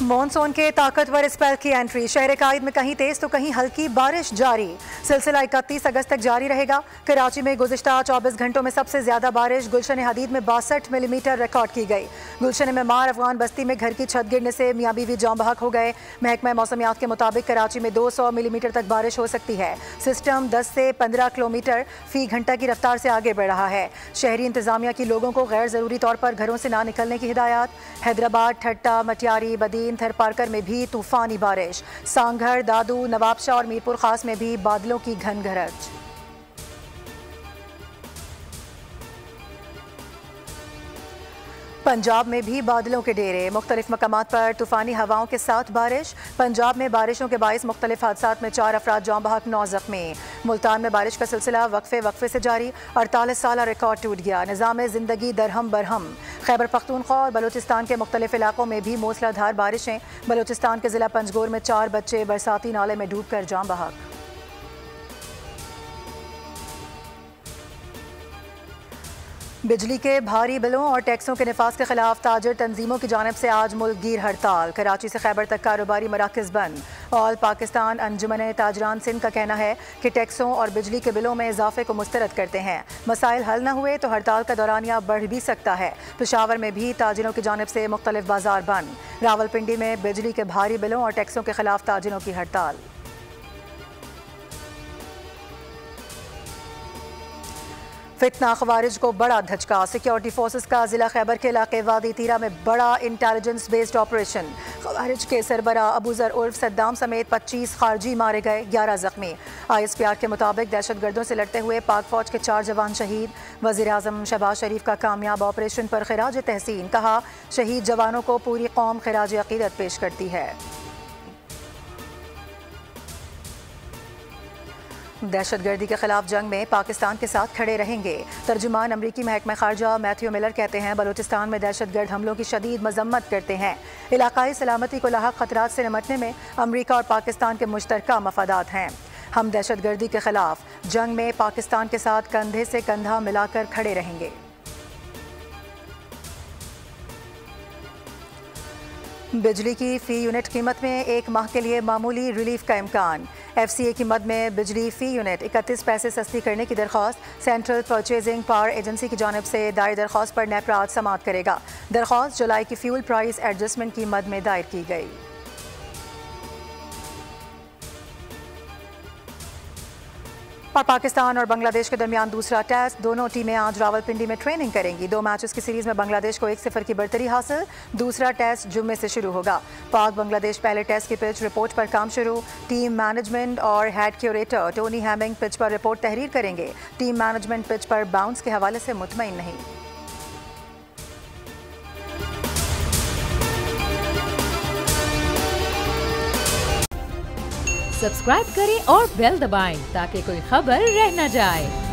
Monsoon के ताकतवर spell की एंट्री। शहर कायद में कहीं तेज तो कहीं हल्की बारिश जारी। सिलसिला 31 अगस्त तक जारी रहेगा। कराची में गुज़िश्ता 24 घंटों में सबसे ज्यादा बारिश गुलशन हदीद में 62 मिलीमीटर रिकॉर्ड की गई। गुलशन मेमार अफगान बस्ती में घर की छत गिरने से मियाँ बीवी जाँ बहक हो गए। महकमा मौसमियात के मुताबिक कराची में 200 मिलीमीटर तक बारिश हो सकती है। सिस्टम 10 से 15 किलोमीटर फी घंटा की रफ्तार से आगे बढ़ रहा है। शहरी इंतजामिया की लोगों को गैर ज़रूरी तौर पर घरों से ना निकलने की हिदायत। हैदराबाद, ठट्टा, मटियारी, बदीन, थरपारकर में भी तूफानी बारिश। सांघर, दादू, नवाबशाह और मीरपुर खास में भी बादलों की घन गरज। पंजाब में भी बादलों के डेरे। मुख्तलिफ मकामात पर तूफानी हवाओं के साथ बारिश। पंजाब में बारिशों के बाइस मुख्तलिफ हादसात में 4 अफराद जाँ बहक, 9 जख्मी। मुल्तान में बारिश का सिलसिला वक्फे से जारी। 48 साल रिकॉर्ड टूट गया। निज़ाम ज़िंदगी दरहम बरहम। खैबर पख्तूनख्वा और बलूचिस्तान के मुख्तलिफ इलाकों में भी मूसलाधार बारिशें। बलूचिस्तान के ज़िला पंजगोर में 4 बच्चे बरसाती नाले में डूब कर जाँ बहक। बिजली के भारी बिलों और टैक्सों के निफाज के खिलाफ ताजर तंजीमों की जानिब से आज मुल्कगीर हड़ताल। कराची से खैबर तक कारोबारी मराकज़ बंद। ऑल पाकिस्तान अंजुमन ताजरान सिंध का कहना है कि टैक्सों और बिजली के बिलों में इजाफे को मुस्तरद करते हैं। मसाइल हल न हुए तो हड़ताल का दौरानिया बढ़ भी सकता है। पेशावर में भी ताजिरों की जानिब से मुख्तलिफ बाजार बंद। रावलपिंडी में बिजली के भारी बिलों और टैक्सों के खिलाफ ताजिरों की हड़ताल। फितना खवारिज को बड़ा धचका। सिक्योरिटी फोर्सेस का जिला खैबर के इलाके वादी तीरा में बड़ा इंटेलिजेंस बेस्ड ऑपरेशन। खवारिज के सरबरा अबूजर उर्फ सद्दाम समेत 25 खारजी मारे गए, 11 जख्मी। ISPR के मुताबिक दहशतगर्दों से लड़ते हुए पाक फौज के 4 जवान शहीद। वज़ीर आज़म शहबाज शरीफ का कामयाब ऑपरेशन पर खिराज तहसीन। कहा, शहीद जवानों को पूरी कौम खिराज अकीदत पेश करती है। दहशतगर्दी के खिलाफ जंग में पाकिस्तान के साथ खड़े रहेंगे। तर्जुमान अमरीकी महकमा खारजा मैथ्यू मिलर कहते हैं, बलूचिस्तान में दहशतगर्द हमलों की शदीद मजम्मत करते हैं। इलाकाई सलामती को लाहक खतरात से निपटने में अमरीका और पाकिस्तान के मुश्तरका मफादात हैं। हम दहशतगर्दी के खिलाफ जंग में पाकिस्तान के साथ कंधे से कंधा मिलाकर खड़े रहेंगे। बिजली की फी यूनिट कीमत में 1 माह के लिए मामूली रिलीफ का इम्कान। FCA की मद में बिजली फी यूनिट 31 पैसे सस्ती करने की दरख्वास्त सेंट्रल परचेजिंग पावर एजेंसी की जानिब से दायर दरख्वास्त पर नेपरा आज समाअत करेगा। दरख्वास्त जुलाई की फ्यूल प्राइस एडजस्टमेंट की मद में दायर की गई। और पाकिस्तान और बांग्लादेश के दरमियान दूसरा टेस्ट। दोनों टीमें आज रावलपिंडी में ट्रेनिंग करेंगी। 2 मैचेस की सीरीज में बांग्लादेश को 1-0 की बढ़तरी हासिल। दूसरा टेस्ट जुम्मे से शुरू होगा। पाक बांग्लादेश पहले टेस्ट की पिच रिपोर्ट पर काम शुरू। टीम मैनेजमेंट और head curator Tony Hamming pitch पर रिपोर्ट तहरीर करेंगे। टीम मैनेजमेंट पिच पर बाउंस के हवाले से मुतमईन नहीं। सब्सक्राइब करें और बेल दबाएं ताकि कोई खबर रह न जाए।